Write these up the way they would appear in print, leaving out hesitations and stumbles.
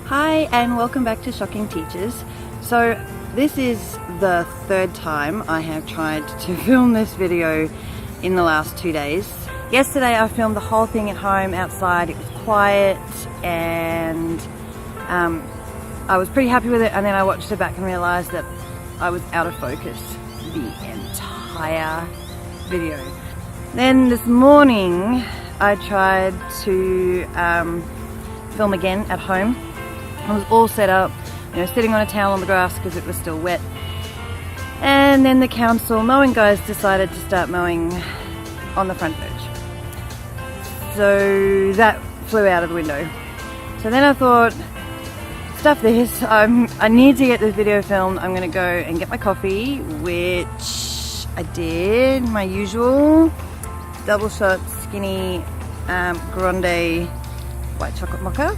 Hi and welcome back to Shocking Teachers. So this is the third time I have tried to film this video in the last 2 days. Yesterday I filmed the whole thing at home outside. It was quiet and I was pretty happy with it, and then I watched it back and realised that I was out of focus the entire video. Then this morning I tried to film again at home. I was all set up, sitting on a towel on the grass because it was still wet. And then the council mowing guys decided to start mowing on the front verge. So that flew out of the window. So then I thought, stuff this, I need to get this video filmed. I'm going to go and get my coffee, which I did, my usual double shot skinny grande white chocolate mocha.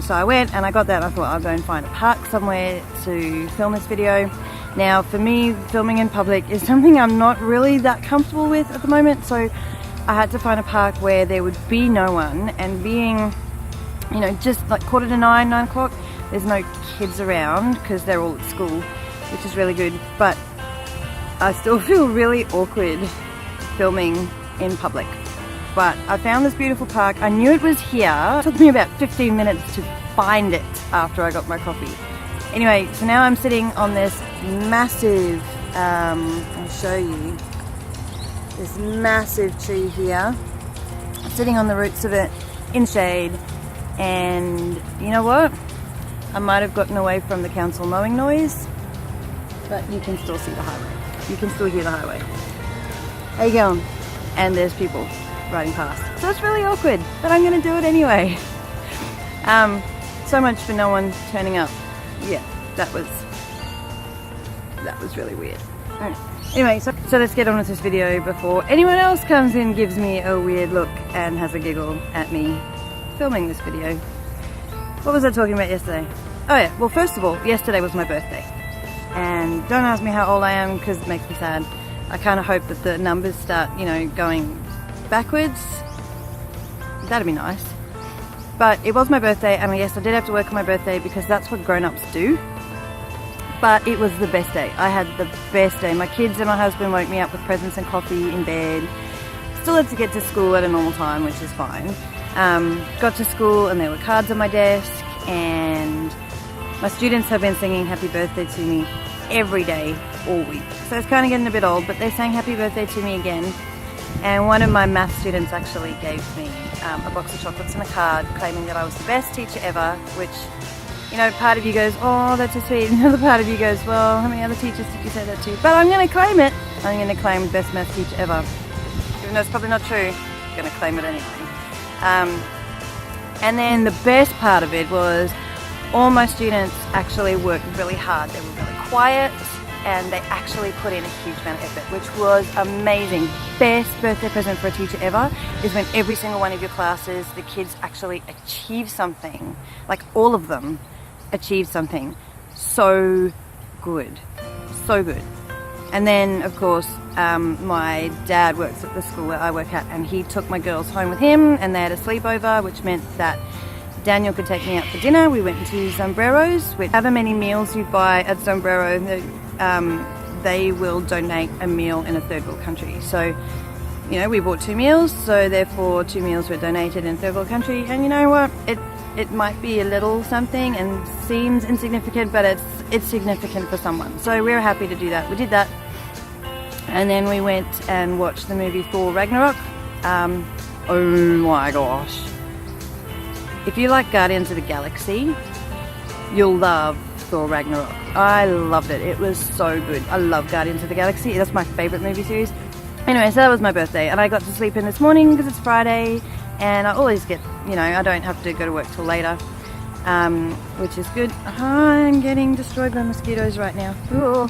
So I went and I got that and I thought I'll go and find a park somewhere to film this video. Now for me, filming in public is something I'm not really that comfortable with at the moment, so I had to find a park where there would be no one, and being, just like 8:45, 9 o'clock, there's no kids around because they're all at school, which is really good, but I still feel really awkward filming in public. But I found this beautiful park. I knew it was here. It took me about 15 minutes to find it after I got my coffee. Anyway, so now I'm sitting on this massive, I'll show you, this massive tree here. I'm sitting on the roots of it in shade, and you know what? I might have gotten away from the council mowing noise, but you can still see the highway. You can still hear the highway. How you going? And there's people riding past. So it's really awkward, but I'm going to do it anyway. So much for no one turning up. Yeah, that was really weird. Right. Anyway, so let's get on with this video before anyone else comes in and gives me a weird look and has a giggle at me filming this video. What was I talking about yesterday? Oh yeah, well first of all, yesterday was my birthday. And don't ask me how old I am because it makes me sad. I kind of hope that the numbers start, going backwards. That'd be nice. But it was my birthday, and yes, I did have to work on my birthday because that's what grown-ups do. But it was the best day. I had the best day. My kids and my husband woke me up with presents and coffee in bed. Still had to get to school at a normal time, which is fine. Got to school and there were cards on my desk, and my students have been singing happy birthday to me every day all week. So it's kind of getting a bit old, but they sang happy birthday to me again. And one of my math students actually gave me a box of chocolates and a card claiming that I was the best teacher ever, which, part of you goes, oh, that's so sweet. And the other part of you goes, well, how many other teachers did you say that to? But I'm going to claim it. I'm going to claim best math teacher ever. Even though it's probably not true, I'm going to claim it anyway. And then the best part of it was all my students actually worked really hard. They were really quiet, and they actually put in a huge amount of effort, which was amazing. Best birthday present for a teacher ever is when every single one of your classes, the kids actually achieve something. Like all of them achieved something. So good. So good. And then, of course, my dad works at the school where I work at, and he took my girls home with him, and they had a sleepover, which meant that Daniel could take me out for dinner. We went to Sombreros, which however many meals you buy at Sombrero, they will donate a meal in a third world country. So, we bought 2 meals, so therefore 2 meals were donated in a third world country. And you know what? It might be a little something and seems insignificant, but it's significant for someone. So we were happy to do that. We did that. And then we went and watched the movie Thor Ragnarok. Oh my gosh. If you like Guardians of the Galaxy, you'll love Thor Ragnarok. I loved it. It was so good. I love Guardians of the Galaxy. That's my favourite movie series. Anyway, so that was my birthday, and I got to sleep in this morning because it's Friday, and I always get, I don't have to go to work till later, which is good. I'm getting destroyed by mosquitoes right now. Ooh.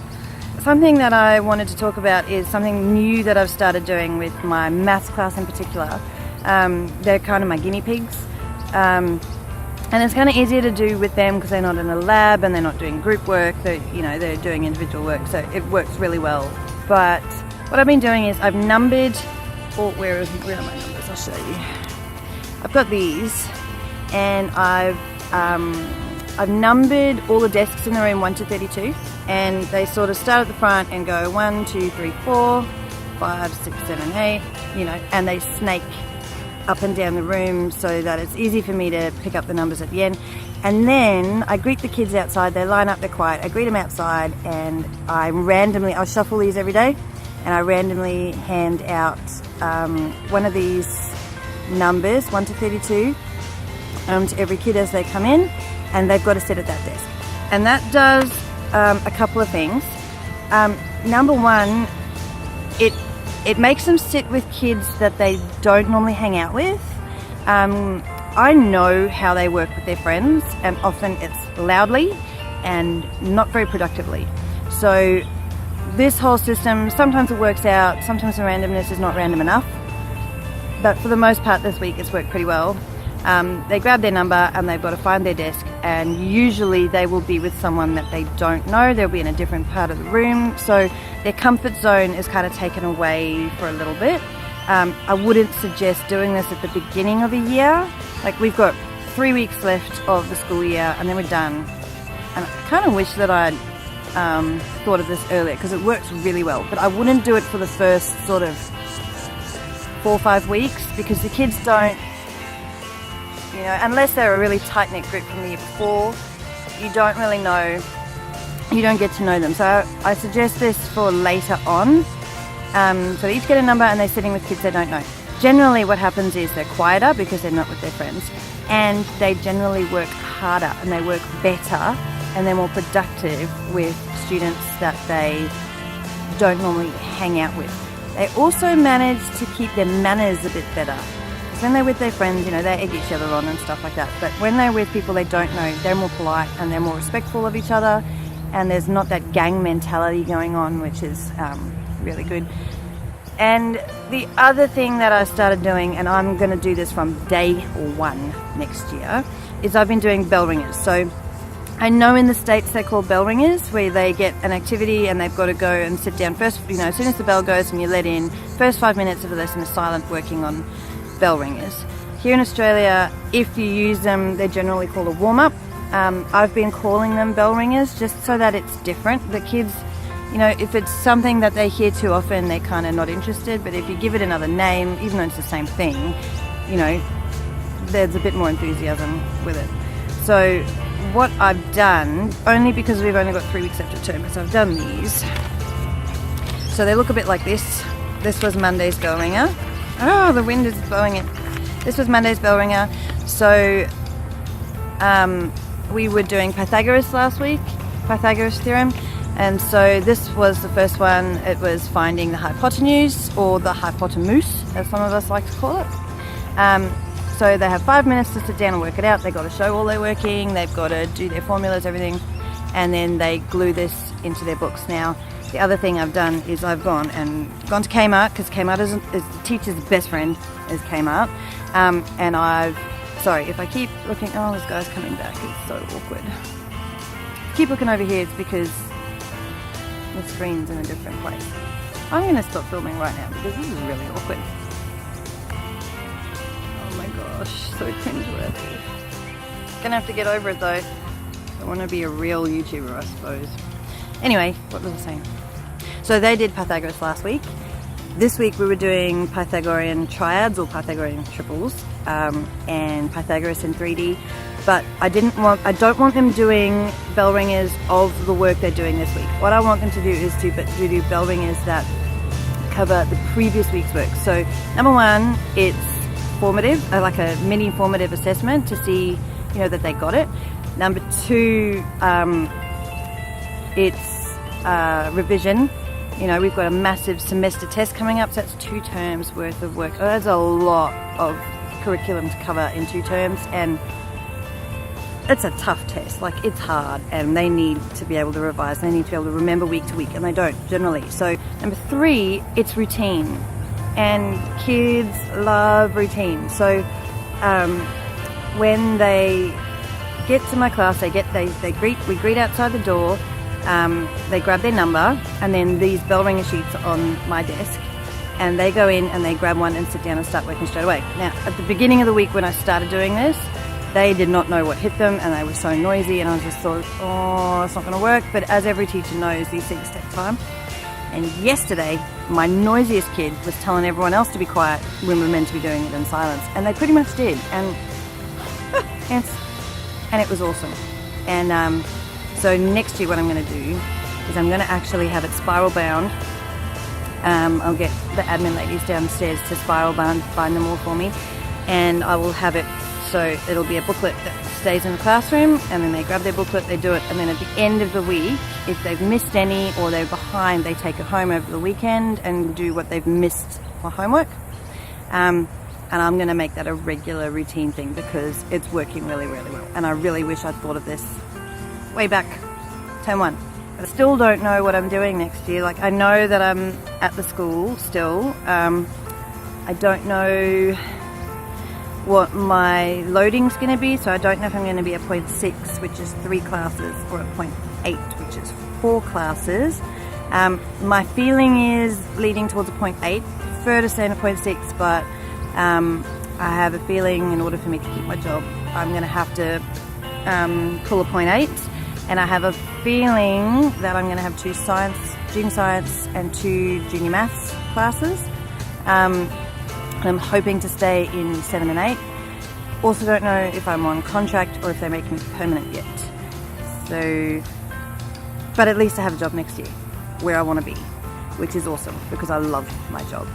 Something that I wanted to talk about is something new that I've started doing with my maths class in particular. They're kind of my guinea pigs. And it's kind of easier to do with them because they're not in a lab and they're not doing group work. They're doing individual work, so it works really well. But what I've been doing is I've numbered, where are my numbers? I'll show you. I've got these, and I've I've numbered all the desks in the room 1 to 32, and they sort of start at the front and go 1, 2, 3, 4, 5, 6, 7, 8, and they snake up and down the room so that it's easy for me to pick up the numbers at the end. And then I greet the kids outside. They line up, they're quiet. I greet them outside, and I'll shuffle these every day, and I randomly hand out one of these numbers, 1 to 32, to every kid as they come in, and they've got to sit at that desk. And that does a couple of things. Number one, it makes them sit with kids that they don't normally hang out with. I know how they work with their friends, and often it's loudly and not very productively. So this whole system, sometimes it works out, sometimes the randomness is not random enough, but for the most part this week it's worked pretty well. They grab their number and they've got to find their desk, and usually they will be with someone that they don't know. They'll be in a different part of the room, so their comfort zone is kind of taken away for a little bit. I wouldn't suggest doing this at the beginning of a year. Like, we've got 3 weeks left of the school year and then we're done. And I kind of wish that I'd thought of this earlier, because it works really well. But I wouldn't do it for the first sort of 4 or 5 weeks, because the kids don't, unless they're a really tight-knit group from the year before, you don't really know, you don't get to know them. So I suggest this for later on. So they each get a number and they're sitting with kids they don't know. Generally what happens is they're quieter because they're not with their friends, and they generally work harder and they work better and they're more productive with students that they don't normally hang out with. They also manage to keep their manners a bit better. Because when they're with their friends, they egg each other on and stuff like that. But when they're with people they don't know, they're more polite and they're more respectful of each other, and there's not that gang mentality going on, which is really good. And the other thing that I started doing, and I'm going to do this from day 1 next year, is I've been doing bell ringers. So I know in the States they're called bell ringers, where they get an activity and they've got to go and sit down first. As soon as the bell goes and you're let in, first 5 minutes of the lesson is silent, working on bell ringers. Here in Australia, if you use them, they're generally called a warm-up. I've been calling them bell ringers just so that it's different. The kids, if it's something that they hear too often, they're kind of not interested. But if you give it another name, even though it's the same thing, there's a bit more enthusiasm with it. So what I've done, only because we've only got 3 weeks left of term, is I've done these. So they look a bit like this. This was Monday's bell ringer. Oh, the wind is blowing it. This was Monday's bell ringer. So we were doing Pythagoras last week, Pythagoras theorem. And so this was the first one. It was finding the hypotenuse, or the hypotenuse, as some of us like to call it. So they have 5 minutes to sit down and work it out. They've got to show all their working. They've got to do their formulas, everything. And then they glue this into their books. Now, the other thing I've done is I've gone to Kmart, because Kmart is the teacher's best friend, is Kmart. And sorry, if I keep looking, oh, this guy's coming back. It's so awkward. Keep looking over here, it's because the screen's in a different place. I'm going to stop filming right now because this is really awkward. Oh my gosh, so cringeworthy. Gonna have to get over it though. I want to be a real YouTuber, I suppose. Anyway, what was I saying? So they did Pythagoras last week. This week we were doing Pythagorean triads, or Pythagorean triples, and Pythagoras in 3D. But I don't want them doing bell ringers of the work they're doing this week. What I want them to do is to do bell ringers that cover the previous week's work. So number one, it's formative, like a mini formative assessment to see, that they got it. Number two, it's revision. We've got a massive semester test coming up, so that's 2 terms worth of work. That's a lot of curriculum to cover in 2 terms, and it's a tough test. Like, it's hard, and they need to be able to revise. They need to be able to remember week to week, and they don't generally. So number 3, it's routine, and kids love routine. So when they get to my class, we greet outside the door. They grab their number, and then these bell ringer sheets are on my desk, and they go in and they grab one and sit down and start working straight away. Now, at the beginning of the week when I started doing this, they did not know what hit them and they were so noisy, and I just thought, oh, it's not going to work. But as every teacher knows, these things take time. And yesterday, my noisiest kid was telling everyone else to be quiet when we were meant to be doing it in silence, and they pretty much did. And it was awesome. And so next year what I'm going to do is I'm going to actually have it spiral bound. I'll get the admin ladies downstairs to spiral bind them all for me, and I will have it so it'll be a booklet that stays in the classroom, and then they grab their booklet, they do it, and then at the end of the week, if they've missed any or they're behind, they take it home over the weekend and do what they've missed for homework. And I'm going to make that a regular routine thing because it's working really, really well. And I really wish I'd thought of this way back, term 1. I still don't know what I'm doing next year. Like, I know that I'm at the school still. I don't know what my loading's going to be, so I don't know if I'm going to be at point 6, which is 3 classes, or at point 8, which is 4 classes. My feeling is leading towards a point 8. Prefer to stay in a point 6, but I have a feeling in order for me to keep my job, I'm going to have to pull a point 8. And I have a feeling that I'm going to have 2 junior science and 2 junior maths classes. I'm hoping to stay in 7 and 8. Also don't know if I'm on contract or if they make me permanent yet. So, but at least I have a job next year where I want to be, which is awesome because I love my job.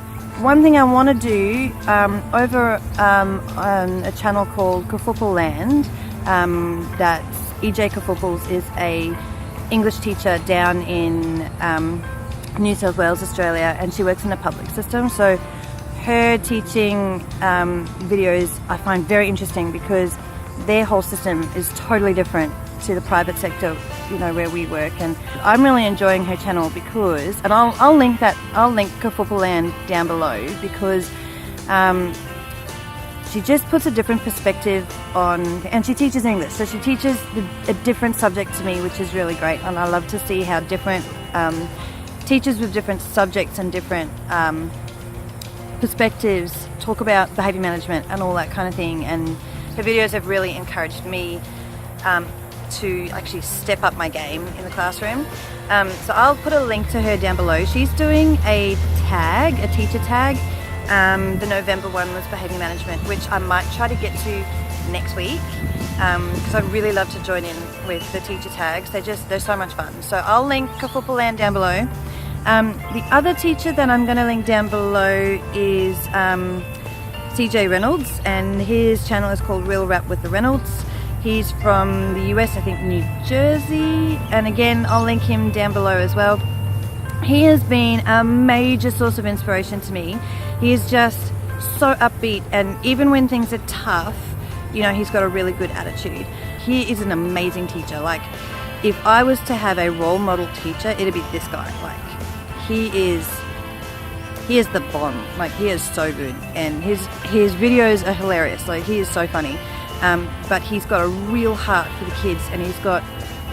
One thing I want to do over on a channel called Kerfuffle Land, that EJ Kerfuffles is a English teacher down in New South Wales, Australia, and she works in the public system. So her teaching videos I find very interesting because their whole system is totally different to the private sector, you know, where we work. And I'm really enjoying her channel because, and I'll link Kerfuffle Land down below, because she just puts a different perspective on, and she teaches English, so she teaches a different subject to me, which is really great. And I love to see how different teachers with different subjects and different perspectives talk about behaviour management and all that kind of thing. And her videos have really encouraged me to actually step up my game in the classroom. So I'll put a link to her down below. She's doing a teacher tag. The November one was behaviour management, which I might try to get to next week, because I'd really love to join in with the teacher tags. They're so much fun. So I'll link Kerfuffle Land down below. The other teacher that I'm going to link down below is CJ Reynolds, and his channel is called Real Rap with the Reynolds. He's from the US, I think New Jersey, and again I'll link him down below as well. He has been a major source of inspiration to me. He is just so upbeat, and even when things are tough, you know, he's got a really good attitude. He is an amazing teacher. Like, if I was to have a role model teacher, it'd be this guy. Like, he is the bomb. Like, he is so good, and his videos are hilarious. Like, he is so funny. But he's got a real heart for the kids, and he's got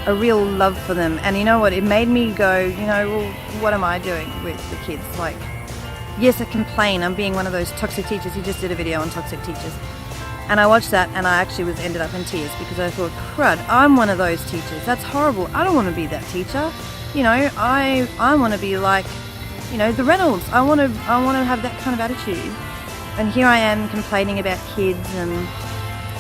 a real love for them. And you know what? It made me go, you know, well, what am I doing with the kids? Like, yes, I complain. I'm being one of those toxic teachers. He just did a video on toxic teachers. And I watched that, and I actually ended up in tears because I thought, crud, I'm one of those teachers. That's horrible. I don't want to be that teacher. You know, I want to be like, you know, the Reynolds. I want to have that kind of attitude. And here I am complaining about kids and,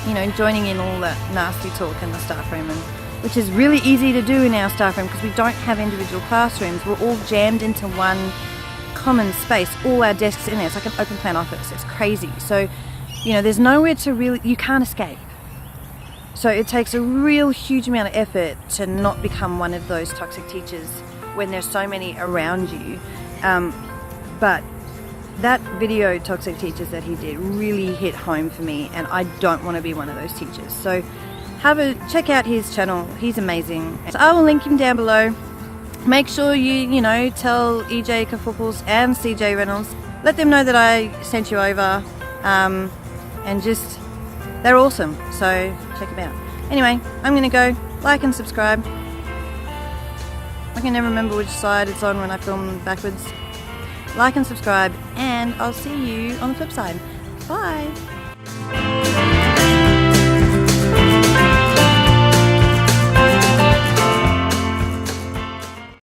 you know, joining in all that nasty talk in the staff room, and which is really easy to do in our staff room because we don't have individual classrooms. We're all jammed into one common space, all our desks in there. It's like an open plan office. It's crazy. So, you know, there's nowhere to really, you can't escape. So it takes a real huge amount of effort to not become one of those toxic teachers when there's so many around you. But that video, Toxic Teachers, that he did really hit home for me, and I don't want to be one of those teachers. So check out his channel. He's amazing. So I will link him down below. Make sure you know, tell EJ Kerfuffles and CJ Reynolds. Let them know that I sent you over. And just, they're awesome. So check them out. Anyway, I'm going to go. Like and subscribe. I can never remember which side it's on when I film backwards. Like and subscribe, and I'll see you on the flip side. Bye!